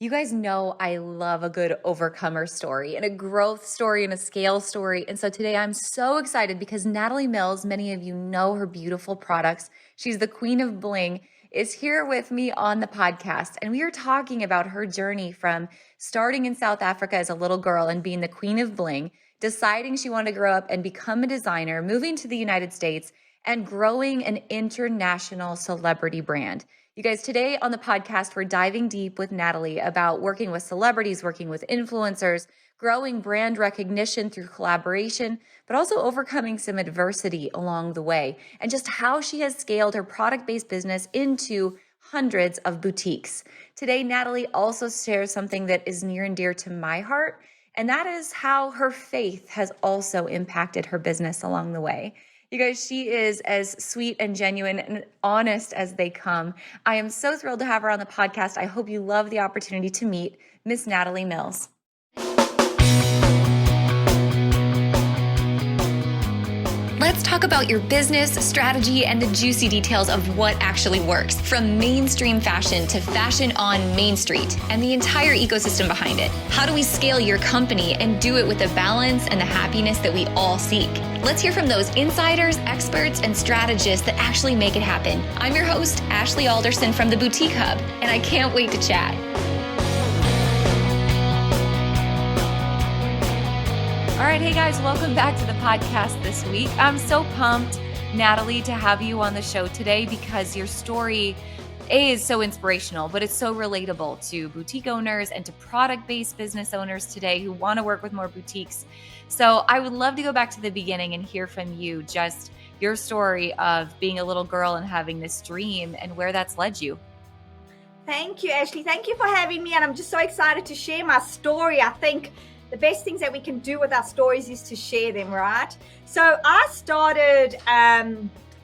You guys know I love a good overcomer story and a growth story and a scale story. And so today I'm so excited because Natalie Mills, many of you know her beautiful products. She's the Queen of Bling, is here with me on the podcast. And we are talking about her journey from starting in South Africa as a little girl and being the Queen of Bling, deciding she wanted to grow up and become a designer, moving to the United States, and growing an international celebrity brand. You guys, today on the podcast, we're diving deep with Natalie about working with celebrities, working with influencers, growing brand recognition through collaboration, but also overcoming some adversity along the way, and just how she has scaled her product-based business into hundreds of boutiques. Today, Natalie also shares something that is near and dear to my heart, and that is how her faith has also impacted her business along the way. You guys, she is as sweet and genuine and honest as they come. I am so thrilled to have her on the podcast. I hope you love the opportunity to meet Miss Natalie Mills. Let's talk about your business, strategy, and the juicy details of what actually works, from mainstream fashion to fashion on Main Street and the entire ecosystem behind it. How do we scale your company and do it with the balance and the happiness that we all seek? Let's hear from those insiders, experts, and strategists that actually make it happen. I'm your host, Ashley Alderson from the Boutique Hub, and I can't wait to chat. All right, hey guys, welcome back to the podcast this week. I'm so pumped, Natalie, to have you on the show today because your story is so inspirational, but it's so relatable to boutique owners and to product-based business owners today who want to work with more boutiques. So I would love to go back to the beginning and hear from you just your story of being a little girl and having this dream and where that's led you. Thank you, Ashley. Thank you for having me. And I'm just so excited to share my story. I think the best things that we can do with our stories is to share them, right? So I started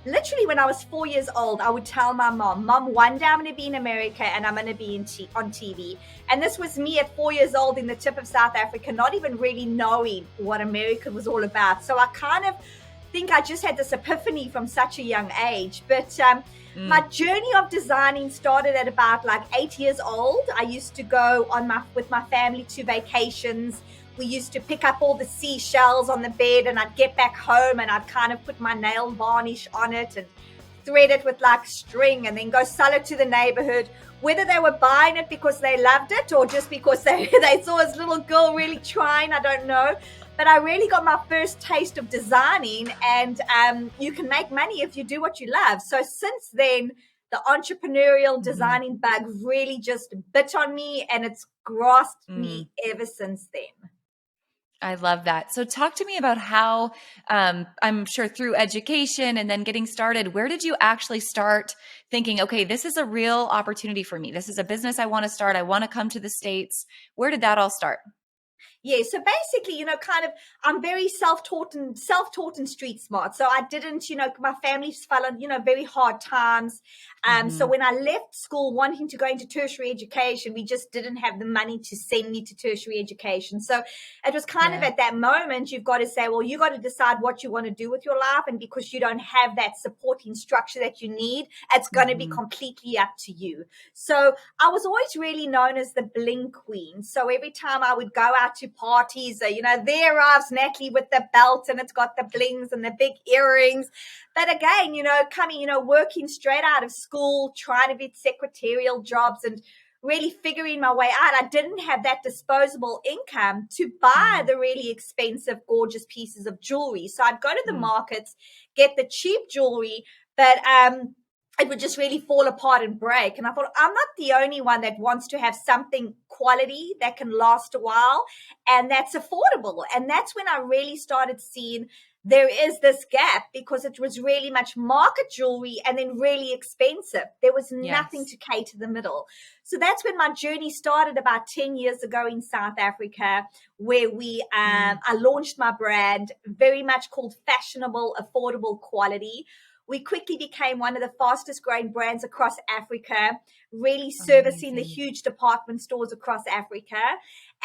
literally when I was 4 years old. I would tell my mom, one day I'm going to be in America and I'm going to be on TV. And this was me at 4 years old in the tip of South Africa, not even really knowing what America was all about. So I kind of think I just had this epiphany from such a young age. But my journey of designing started at about like 8 years old. I used to go with my family to vacations. We used to pick up all the seashells on the bed and I'd get back home and I'd kind of put my nail varnish on it and thread it with like string and then go sell it to the neighborhood. Whether they were buying it because they loved it or just because they saw this little girl really trying, I don't know. But I really got my first taste of designing, and you can make money if you do what you love. So since then, the entrepreneurial designing bug really just bit on me, and it's grasped me ever since then. I love that. So talk to me about how, I'm sure through education and then getting started, where did you actually start thinking, okay, this is a real opportunity for me. This is a business I want to start. I want to come to the States. Where did that all start? Yeah, so basically, I'm very self-taught and street smart. So I didn't, my family's fell on, very hard times. So when I left school wanting to go into tertiary education, we just didn't have the money to send me to tertiary education. So it was kind of at that moment, you've got to say, well, you got to decide what you want to do with your life. And because you don't have that supporting structure that you need, it's going to be completely up to you. So I was always really known as the Bling Queen. So every time I would go out to parties, there arrives Natalie with the belt and it's got the blings and the big earrings. But again, working straight out of school, trying to get secretarial jobs and really figuring my way out. I didn't have that disposable income to buy the really expensive, gorgeous pieces of jewelry. So I'd go to the markets, get the cheap jewelry, but it would just really fall apart and break. And I thought, I'm not the only one that wants to have something quality that can last a while and that's affordable. And that's when I really started seeing there is this gap because it was really much market jewelry and then really expensive. There was nothing to cater the middle. So that's when my journey started about 10 years ago in South Africa, where I launched my brand, very much called Fashionable Affordable Quality, We quickly became one of the fastest growing brands across Africa, really servicing the Amazing. huge department stores across Africa.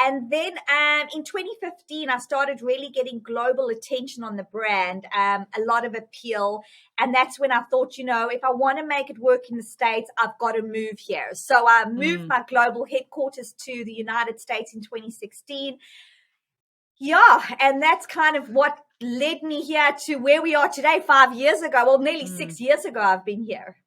And then in 2015, I started really getting global attention on the brand, a lot of appeal. And that's when I thought, if I want to make it work in the States, I've got to move here. So I moved my global headquarters to the United States in 2016. Yeah, and that's kind of what led me here to where we are today 5 years ago. Well, nearly 6 years ago, I've been here.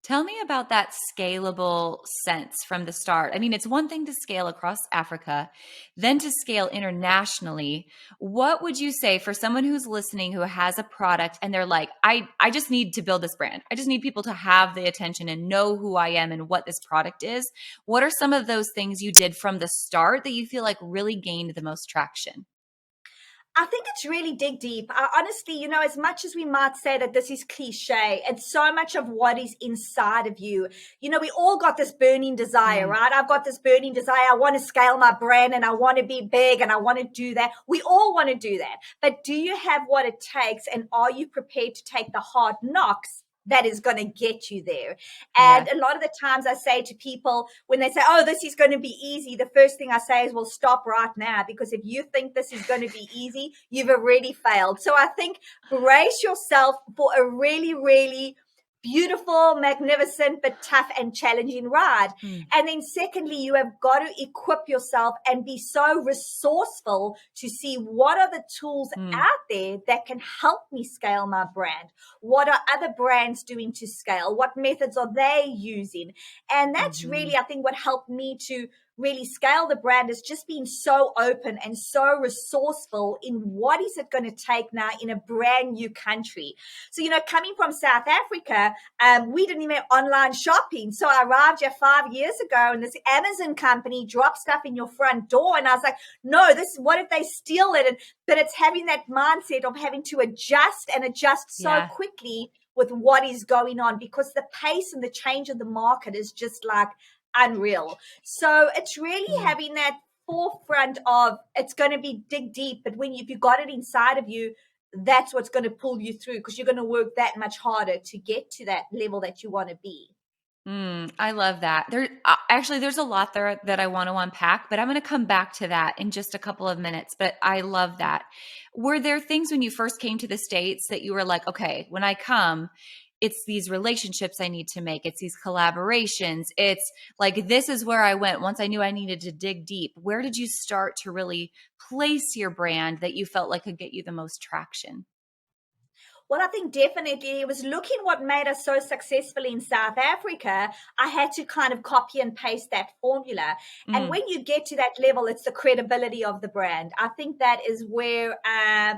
Tell me about that scalable sense from the start. I mean, it's one thing to scale across Africa, then to scale internationally. What would you say for someone who's listening who has a product and they're like, I just need to build this brand. I just need people to have the attention and know who I am and what this product is. What are some of those things you did from the start that you feel like really gained the most traction? I think it's really dig deep. Honestly, as much as we might say that this is cliche, it's so much of what is inside of you. We all got this burning desire, right? I've got this burning desire. I want to scale my brand and I want to be big and I want to do that. We all want to do that. But do you have what it takes, and are you prepared to take the hard knocks that is going to get you there? And a lot of the times I say to people when they say, oh, this is going to be easy, the first thing I say is, well, stop right now, because if you think this is going to be easy, you've already failed. So I think brace yourself for a really, really beautiful, magnificent, but tough and challenging ride. And then secondly, you have got to equip yourself and be so resourceful to see what are the tools out there that can help me scale my brand. What are other brands doing to scale? What methods are they using? And that's really, I think, what helped me to really scale the brand, is just being so open and so resourceful in what is it going to take now in a brand new country. So, coming from South Africa, we didn't even have online shopping. So I arrived here 5 years ago and this Amazon company dropped stuff in your front door. And I was like, no, what if they steal it? But it's having that mindset of having to adjust so quickly with what is going on, because the pace and the change of the market is just like unreal. So it's really having that forefront of, it's going to be dig deep, but if you got it inside of you, that's what's going to pull you through, because you're going to work that much harder to get to that level that you want to be. I love that. There's a lot there that I want to unpack, but I'm going to come back to that in just a couple of minutes. But I love that. Were there things when you first came to the States that you were like, okay, when I come, it's these relationships I need to make. It's these collaborations. It's like, this is where I went once I knew I needed to dig deep. Where did you start to really place your brand that you felt like could get you the most traction? Well, I think definitely it was looking what made us so successful in South Africa. I had to kind of copy and paste that formula. And when you get to that level, it's the credibility of the brand. I think that is where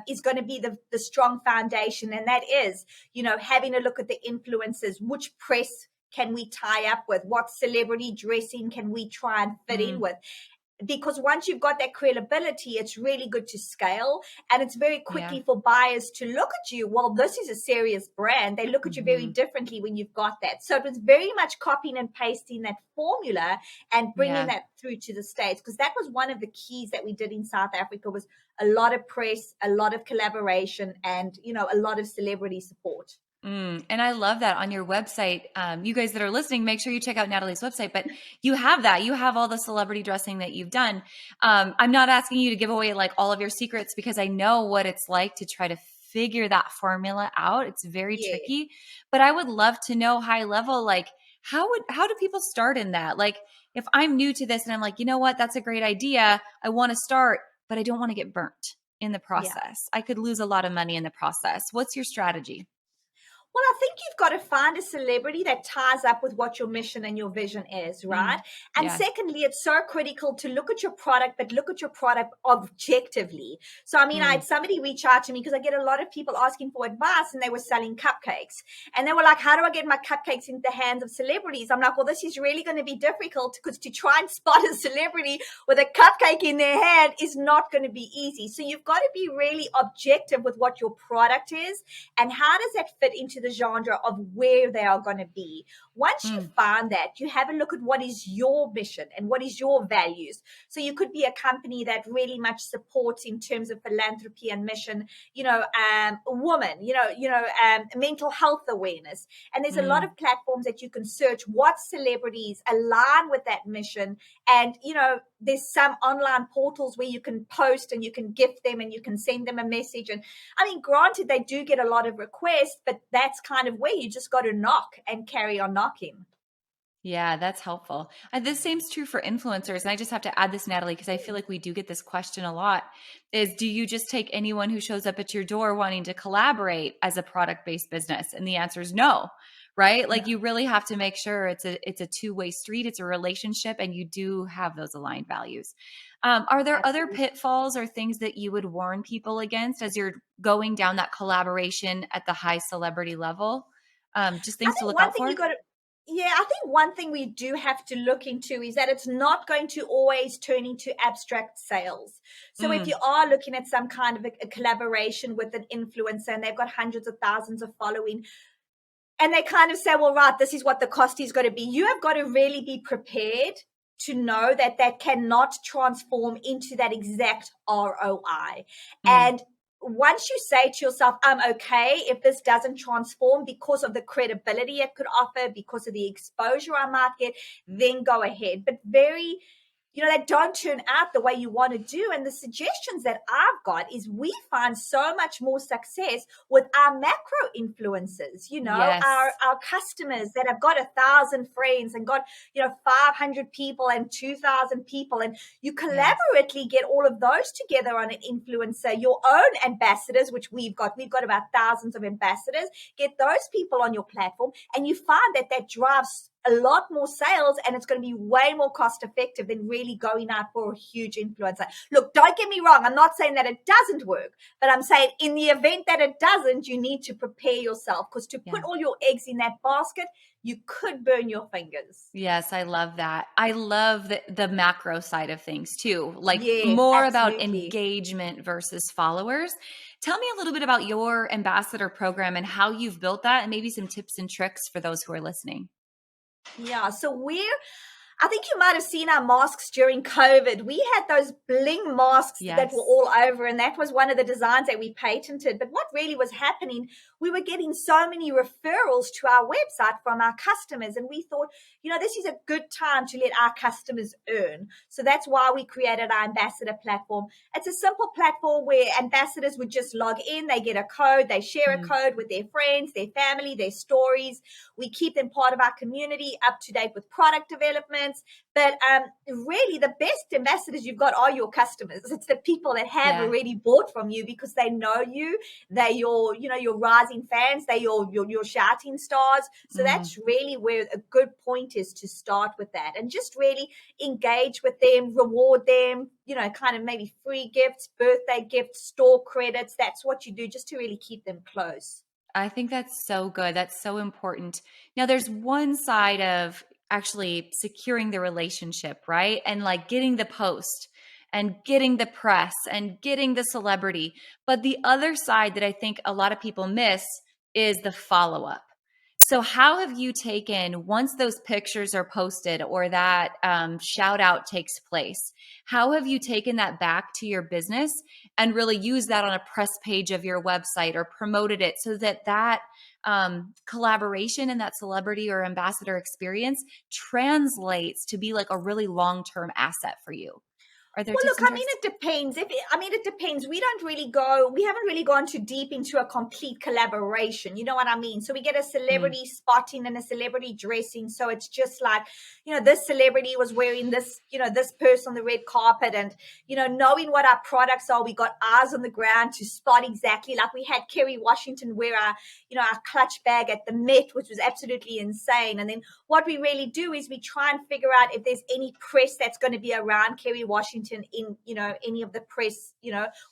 is going to be the strong foundation. And that is, having a look at the influencers, which press can we tie up with? What celebrity dressing can we try and fit in with? Because once you've got that credibility, it's really good to scale. And it's very quickly for buyers to look at you. Well, this is a serious brand. They look at you very differently when you've got that. So it was very much copying and pasting that formula and bringing that through to the States. Because that was one of the keys that we did in South Africa, was a lot of press, a lot of collaboration, and, a lot of celebrity support. And I love that on your website. You guys that are listening, make sure you check out Natalie's website, but you have that. You have all the celebrity dressing that you've done. I'm not asking you to give away like all of your secrets, because I know what it's like to try to figure that formula out. It's very tricky, but I would love to know high level, like how do people start in that? Like if I'm new to this and I'm like, you know what, that's a great idea. I want to start, but I don't want to get burnt in the process. I could lose a lot of money in the process. What's your strategy? Well, I think you've got to find a celebrity that ties up with what your mission and your vision is, right? And secondly, it's so critical to look at your product, but look at your product objectively. So, I had somebody reach out to me, because I get a lot of people asking for advice, and they were selling cupcakes. And they were like, how do I get my cupcakes into the hands of celebrities? I'm like, well, this is really going to be difficult, because to try and spot a celebrity with a cupcake in their hand is not going to be easy. So you've got to be really objective with what your product is and how does that fit into into the genre of where they are going to be. Once you Mm, find that, you have a look at what is your mission and what is your values. So you could be a company that really much supports in terms of philanthropy and mission, women, mental health awareness. And there's a lot mm. of platforms that you can search what celebrities align with that mission. And, there's some online portals where you can post and you can gift them and you can send them a message. And I mean, granted, they do get a lot of requests, but that's kind of where you just got to knock and carry on knocking. Yeah, that's helpful. This seems true for influencers. And I just have to add this, Natalie, because I feel like we do get this question a lot is do you just take anyone who shows up at your door wanting to collaborate as a product-based business? And the answer is no, right? No, Like you really have to make sure it's a two-way street, it's a relationship, and you do have those aligned values. Are there other absolutely. pitfalls or things that you would warn people against as you're going down that collaboration at the high celebrity level? Just I things to think look one out thing for? you got to, yeah, I think one thing we do have to look into is that it's not going to always turn into abstract sales. So if you Mm, are looking at some kind of a collaboration with an influencer and they've got hundreds of thousands of following, and they kind of say, well, right, this is what the cost is going to be. You have got to really be prepared to know that that cannot transform into that exact ROI. mm. And once you say to yourself, I'm okay if this doesn't transform because of the credibility it could offer, because of the exposure I might get, then go ahead. But that don't turn out the way you want to do. And the suggestions that I've got is we find so much more success with our macro influencers, Yes. our customers that have got 1,000 friends and got, 500 people and 2,000 people. And you Yes. collaboratively get all of those together on an influencer, your own ambassadors, which we've got about thousands of ambassadors, get those people on your platform. And you find that drives a lot more sales and it's going to be way more cost effective than really going out for a huge influencer. Look, don't get me wrong. I'm not saying that it doesn't work, but I'm saying in the event that it doesn't, you need to prepare yourself because to Yeah. put all your eggs in that basket, you could burn your fingers. Yes, I love that. I love the macro side of things too, like Yes, more about absolutely. engagement versus followers. Tell me a little bit about your ambassador program and how you've built that, and maybe some tips and tricks for those who are listening. Yeah, so I think you might have seen our masks during COVID. We had those bling masks that were Yes. all over, and that was one of the designs that we patented. But what really was happening, we were getting so many referrals to our website from our customers, and we thought, this is a good time to let our customers earn. So that's why we created our ambassador platform. It's a simple platform where ambassadors would just log in, they get a code, they share a Mm, code with their friends, their family, their stories. We keep them part of our community, up to date with product developments. But really, the best ambassadors you've got are your customers. It's the people that have yeah. already bought from you because they know you. They're your rising fans. They're your shouting stars. So Mm. that's really where a good point is to start with that and just really engage with them, reward them. Kind of maybe free gifts, birthday gifts, store credits. That's what you do just to really keep them close. I think that's so good. That's so important. Now, there's one side of actually securing the relationship, right? And like getting the post and getting the press and getting the celebrity. But the other side that I think a lot of people miss is the follow up. So, how have you taken once those pictures are posted or that shout out takes place? How have you taken that back to your business and really used that on a press page of your website or promoted it so that collaboration and that celebrity or ambassador experience translates to be like a really long term asset for you? Are there Well, tips look, and I mean, tricks? it depends. It depends. We haven't really gone too deep into a complete collaboration. You know what I mean? So we get a Mm, celebrity spotting and a celebrity dressing. So it's just like, this celebrity was wearing this, this person on the red carpet and, knowing what our products are, we got eyes on the ground to spot exactly. Like we had Kerry Washington wear our clutch bag at the Met, which was absolutely insane. And then what we really do is we try and figure out if there's any press that's going to be around Kerry Washington in any of the press.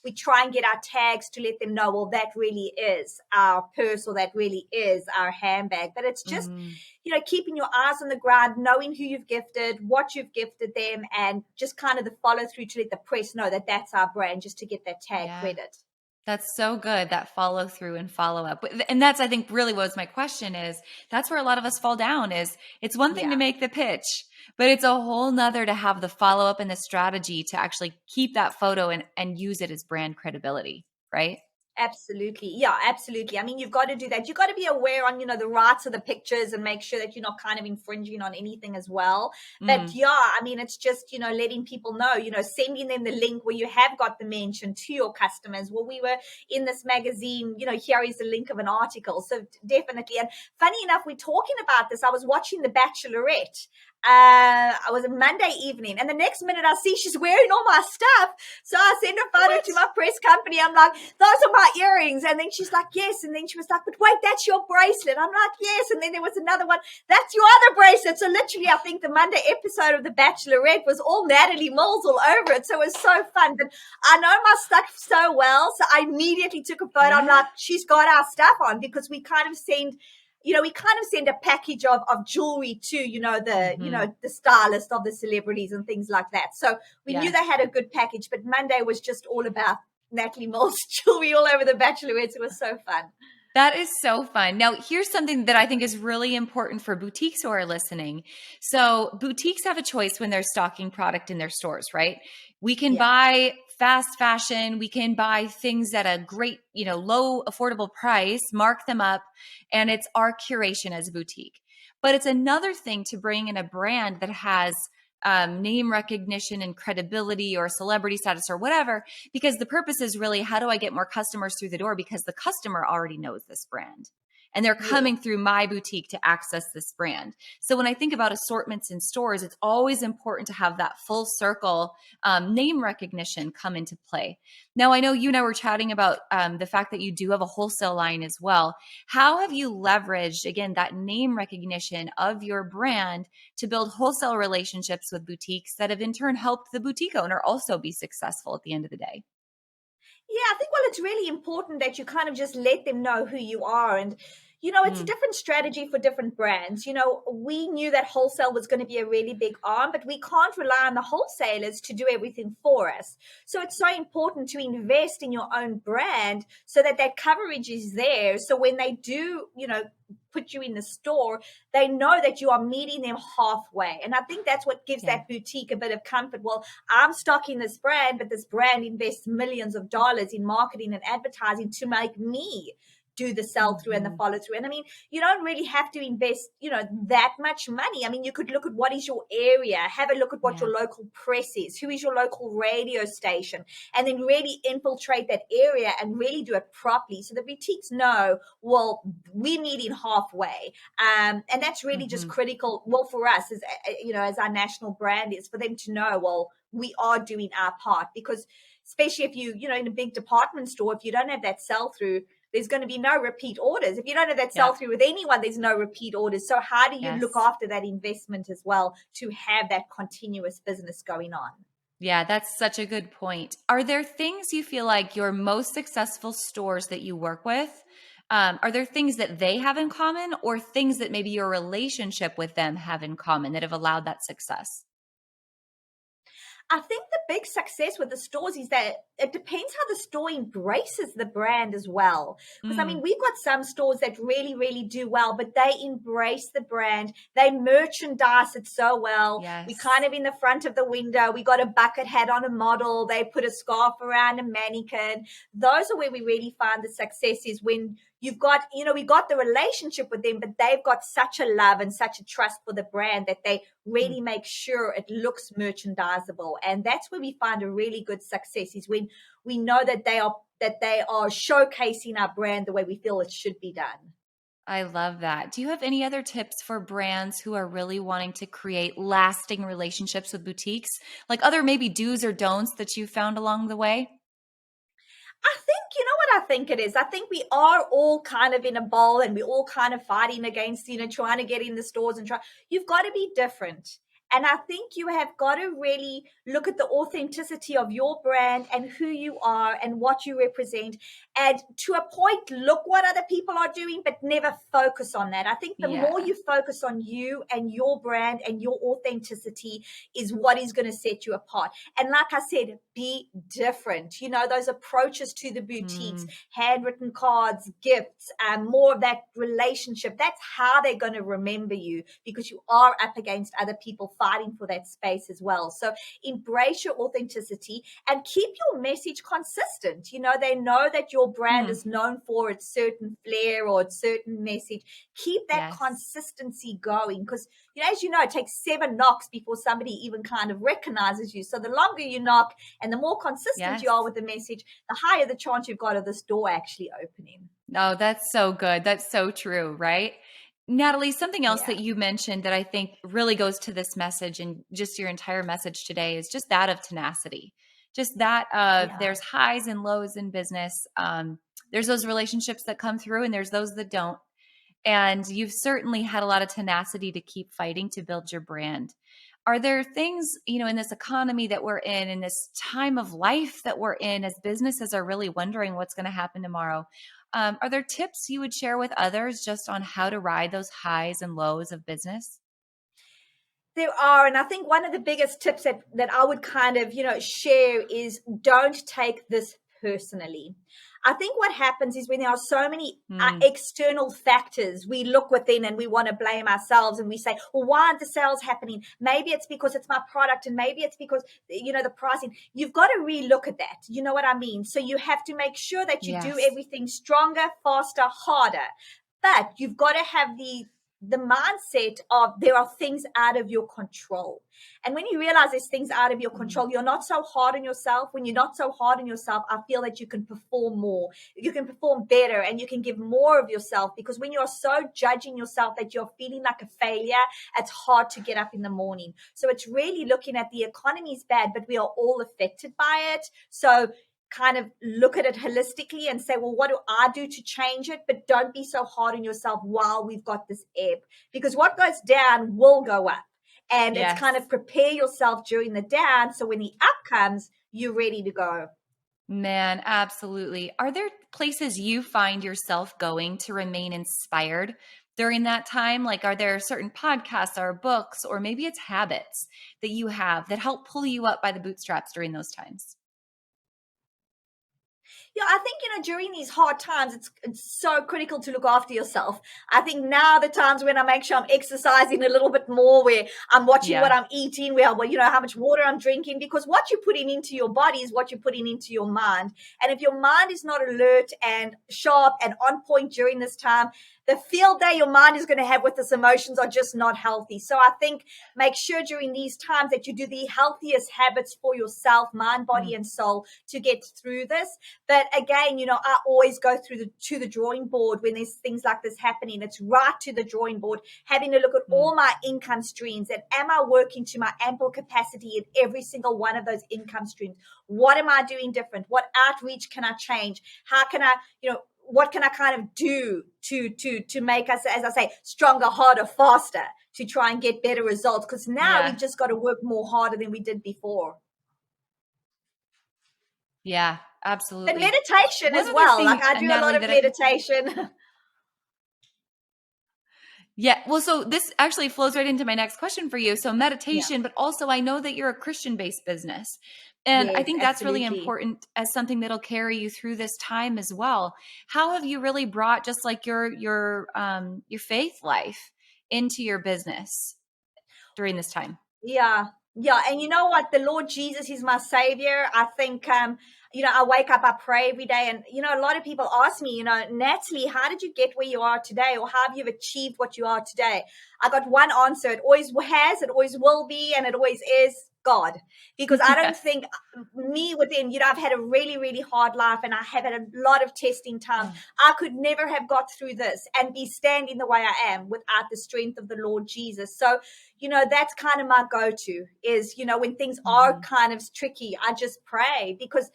We try and get our tags to let them know, well, that really is our purse or that really is our handbag. But it's just mm. keeping your eyes on the ground, knowing who you've gifted, what you've gifted them, and just kind of the follow through to let the press know that that's our brand, just to get that tag Yeah. credit. That's so good, that follow through and follow up. And that's, I think, really was my question is that's where a lot of us fall down is it's one thing to Yeah. make the pitch, but it's a whole nother to have the follow up and the strategy to actually keep that photo and use it as brand credibility, right? Absolutely. Yeah, absolutely. I mean, you've got to do that. You've got to be aware on, the rights of the pictures and make sure that you're not kind of infringing on anything as well. But Mm, yeah, I mean, it's just, letting people know, sending them the link where you have got the mention to your customers. Well, we were in this magazine, here is the link of an article. So definitely. And funny enough, we're talking about this. I was watching The Bachelorette. I was a Monday evening, and the next minute I see she's wearing all my stuff. So I send a photo what? to my press company. I'm like, those are my earrings. And then she's like, yes. And then she was like, but wait, that's your bracelet. I'm like, yes. And then there was another one. That's your other bracelet. So literally, I think the Monday episode of The Bachelorette was all Natalie Mills all over it. So it was so fun. But I know my stuff so well. So I immediately took a photo. I'm Yeah. like, she's got our stuff on because we kind of send a package of jewelry to, Hmm. the stylist of the celebrities and things like that. So we knew Yes. they had a good package, but Monday was just all about Natalie Mills jewelry all over the Bachelorettes. It was so fun. That is so fun. Now, here's something that I think is really important for boutiques who are listening. So, boutiques have a choice when they're stocking product in their stores, right? We can Yeah. buy fast fashion, we can buy things at a great, low affordable price, mark them up, and it's our curation as a boutique. But it's another thing to bring in a brand that has name recognition and credibility or celebrity status or whatever, because the purpose is really how do I get more customers through the door because the customer already knows this brand and they're Yes. coming through my boutique to access this brand. So when I think about assortments in stores, it's always important to have that full circle name recognition come into play. Now, I know you and I were chatting about the fact that you do have a wholesale line as well. How have you leveraged, again, that name recognition of your brand to build wholesale relationships with boutiques that have in turn helped the boutique owner also be successful at the end of the day? Yeah, I think, well, it's really important that you kind of just let them know who you are. And, it's a Mm, different strategy for different brands. We knew that wholesale was going to be a really big arm, but we can't rely on the wholesalers to do everything for us. So it's so important to invest in your own brand so that that coverage is there. So when they do, put you in the store, they know that you are meeting them halfway. And I think that's what gives yeah. that boutique a bit of comfort. Well, I'm stocking this brand, but this brand invests millions of dollars in marketing and advertising to make me do the sell through and the Hmm. follow through. And I mean, you don't really have to invest, that much money. I mean, you could look at what is your area, have a look at what Yeah. your local press is, who is your local radio station, and then really infiltrate that area and really do it properly. So the boutiques know, well, we're meeting halfway. And that's really just Hmm. critical. Well, for us, as our national brand is, for them to know, well, we are doing our part because especially if in a big department store, if you don't have that sell through, there's going to be no repeat orders. If you don't have that Yeah. sell through with anyone, there's no repeat orders. So how do you look Yes. after that investment as well to have that continuous business going on? Yeah, that's such a good point. Are there things you feel like your most successful stores that you work with? Are there things that they have in common or things that maybe your relationship with them have in common that have allowed that success? I think the big success with the stores is that it depends how the store embraces the brand as well. Because I Mm, mean, we've got some stores that really, really do well, but they embrace the brand. They merchandise it so well. We kind yes. of in the front of the window, we got a bucket hat on a model. They put a scarf around a mannequin. Those are where we really find the success is when you've got, we got the relationship with them, but they've got such a love and such a trust for the brand that they Mm. really make sure it looks merchandisable. And that's where we find a really good success is when we know that they are showcasing our brand the way we feel it should be done. I love that. Do you have any other tips for brands who are really wanting to create lasting relationships with boutiques? Like other maybe do's or don'ts that you found along the way? I think, you know what I think it is? I think we are all kind of in a bowl and we're all kind of fighting against, trying to get in the stores and try. You've got to be different. And I think you have got to really look at the authenticity of your brand and who you are and what you represent. And to a point, look what other people are doing, but never focus on that. I think the more Yeah. you focus on you and your brand and your authenticity is what is going to set you apart. And like I said, be different. You know, those approaches to the boutiques, Mm. handwritten cards, gifts, more of that relationship. That's how they're going to remember you, because you are up against other people fighting for that space as well. So embrace your authenticity and keep your message consistent. You know, they know that your brand Mm. is known for its certain flair or its certain message. Keep that Yes. consistency going, because, you know, as you know, it takes 7 knocks before somebody even kind of recognizes you. So the longer you knock and the more consistent you Yes. are with the message, the higher the chance you've got of this door actually opening. Oh, that's so good. That's so true, right? Natalie, something else Yeah. that you mentioned that I think really goes to this message and just your entire message today is just that of tenacity. Just that of Yeah. there's highs and lows in business. There's those relationships that come through and there's those that don't. And you've certainly had a lot of tenacity to keep fighting to build your brand. Are there things, in this economy that we're in this time of life that we're in, as businesses are really wondering what's going to happen tomorrow? Are there tips you would share with others just on how to ride those highs and lows of business? There are, and I think one of the biggest tips that I would kind of, share is don't take this personally. I think what happens is when there are so many Mm, external factors, we look within and we want to blame ourselves and we say, well, why aren't the sales happening? Maybe it's because it's my product, and maybe it's because, the pricing. You've got to relook at that. You know what I mean? So you have to make sure that you do yes. everything stronger, faster, harder. But you've got to have the mindset of there are things out of your control. And when you realize there's things out of your Mm, control, you're not so hard on yourself. When you're not so hard on yourself, I feel that you can perform more, you can perform better, and you can give more of yourself. Because when you're so judging yourself that you're feeling like a failure, it's hard to get up in the morning. So it's really looking at the economy's bad, but we are all affected by it. So kind of look at it holistically and say, well, what do I do to change it? But don't be so hard on yourself while we've got this ebb, because what goes down will go up. And it's yes. kind of prepare yourself during the down, so when the up comes, you're ready to go. Man, absolutely. Are there places you find yourself going to remain inspired during that time? Like, are there certain podcasts or books, or maybe it's habits that you have that help pull you up by the bootstraps during those times? Yeah, I think, during these hard times, it's so critical to look after yourself. I think now the times when I make sure I'm exercising a little bit more, where I'm watching what Yeah. I'm eating, where how much water I'm drinking, because what you're putting into your body is what you're putting into your mind. And if your mind is not alert and sharp and on point during this time, the field day your mind is going to have with this emotions are just not healthy. So I think make sure during these times that you do the healthiest habits for yourself, mind, body, Mm, and soul, to get through this. But again, I always go to the drawing board when there's things like this happening. It's right to the drawing board, having a look at mm, all my income streams, and am I working to my ample capacity in every single one of those income streams? What am I doing different? What outreach can I change? How can I, what can I kind of do to make us, as I say, stronger, harder, faster, to try and get better results? Because now yeah. we've just got to work more harder than we did before. Yeah. And Absolutely. meditation One as other well. Like thing, I do a lot Natalie, of that I, meditation. yeah, well, so this actually flows right into my next question for you. So, Yeah. meditation, but also I know that you're a Christian based business. And I Yes, think that's really absolutely. important as something that'll carry you through this time as well. How have you really brought just like your faith life into your business during this time? Yeah. Yeah. And you know what? The Lord Jesus is my savior. I think, I wake up, I pray every day. And, a lot of people ask me, Natalie, how did you get where you are today? Or how have you achieved what you are today? I got one answer. It always has, it always will be, and it always is God. Because I don't Yes. think me within, I've had a really, really hard life, and I have had a lot of testing times. Oh, I could never have got through this and be standing the way I am without the strength of the Lord Jesus. So, that's kind of my go-to is, when things are mhm. kind of tricky, I just pray, because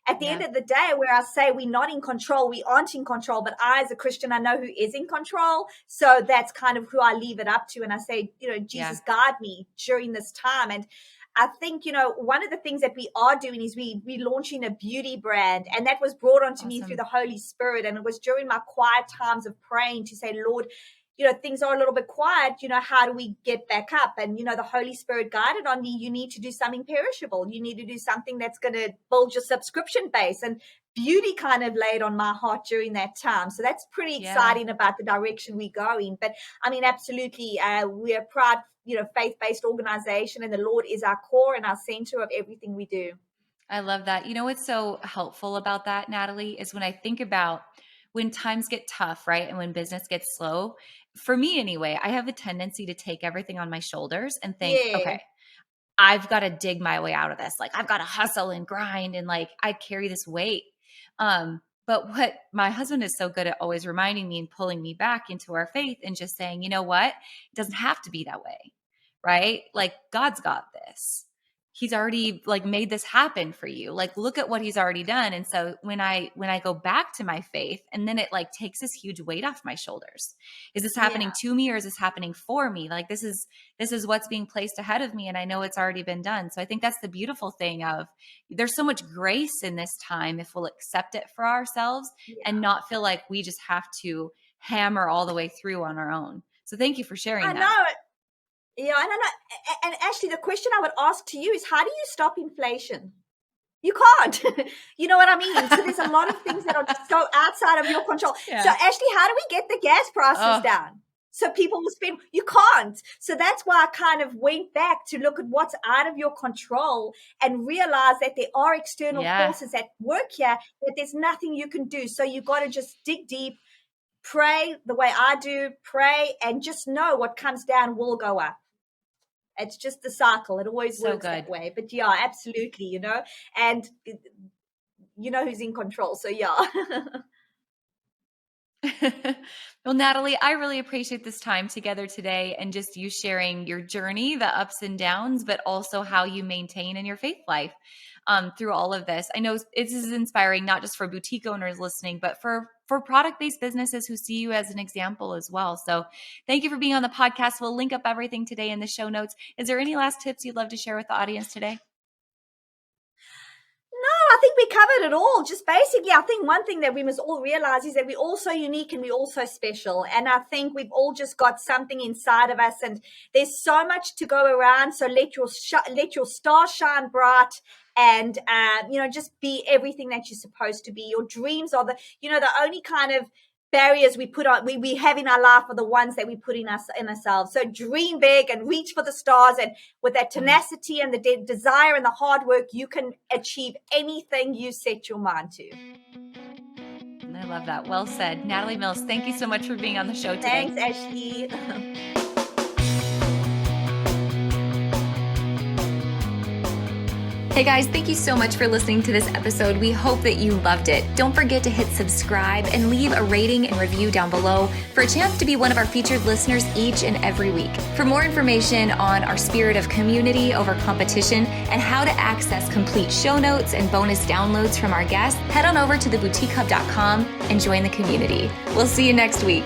at the end of the day, where I say we're not in control, we aren't in control, but I, as a Christian, I know who is in control. So that's kind of who I leave it up to. And I say, Jesus, guide me during this time. And I think, one of the things that we are doing is we're launching a beauty brand. And that was brought onto me through the Holy Spirit. And it was during my quiet times of praying to say, Lord, things are a little bit quiet, how do we get back up? And, the Holy Spirit guided on me, you need to do something perishable. You need to do something that's going to build your subscription base. And beauty kind of laid on my heart during that time. So that's pretty exciting about the direction we're going. But I mean, absolutely, we're a proud, faith-based organization, and the Lord is our core and our center of everything we do. I love that. What's so helpful about that, Natalie, is when I think about when times get tough, right? And when business gets slow, for me anyway, I have a tendency to take everything on my shoulders and think, okay, I've got to dig my way out of this. Like, I've got to hustle and grind, and like, I carry this weight. But what my husband is so good at always reminding me and pulling me back into our faith and just saying, you know what? It doesn't have to be that way, right? Like, God's got this. He's already like made this happen for you. Like, look at what he's already done. And so when I go back to my faith, and then it like takes this huge weight off my shoulders. Is this happening to me, or is this happening for me? Like, this is what's being placed ahead of me. And I know it's already been done. So I think that's the beautiful thing of there's so much grace in this time if we'll accept it for ourselves and not feel like we just have to hammer all the way through on our own. So thank you for sharing that. I know. Yeah, and Ashley, the question I would ask to you is, how do you stop inflation? You can't. You know what I mean? So there's a lot of things that are just so outside of your control. Yeah. So Ashley, how do we get the gas prices down so people will spend? You can't. So that's why I kind of went back to look at what's out of your control and realize that there are external forces at work here, that there's nothing you can do. So you got to just dig deep, pray the way I do, pray, and just know what comes down will go up. It's just the cycle. It always works that way. But yeah, absolutely, and who's in control. So yeah. Well, Natalie, I really appreciate this time together today and just you sharing your journey, the ups and downs, but also how you maintain in your faith life through all of this. I know this is inspiring, not just for boutique owners listening, but for product-based businesses who see you as an example as well. So thank you for being on the podcast. We'll link up everything today in the show notes. Is there any last tips you'd love to share with the audience today? No, I think we covered it all. Just basically, I think one thing that we must all realize is that we're all so unique and we're all so special. And I think we've all just got something inside of us, and there's so much to go around. So let your star shine bright, and just be everything that you're supposed to be. Your dreams are the only kind of barriers we have in our life are the ones that we put in ourselves. So dream big and reach for the stars, and with that tenacity and the desire and the hard work, you can achieve anything you set your mind to. I love that. Well said. Natalie Mills, thank you so much for being on the show today. Thanks, Ashley. Hey guys, thank you so much for listening to this episode. We hope that you loved it. Don't forget to hit subscribe and leave a rating and review down below for a chance to be one of our featured listeners each and every week. For more information on our spirit of community over competition and how to access complete show notes and bonus downloads from our guests, head on over to theboutiquehub.com and join the community. We'll see you next week.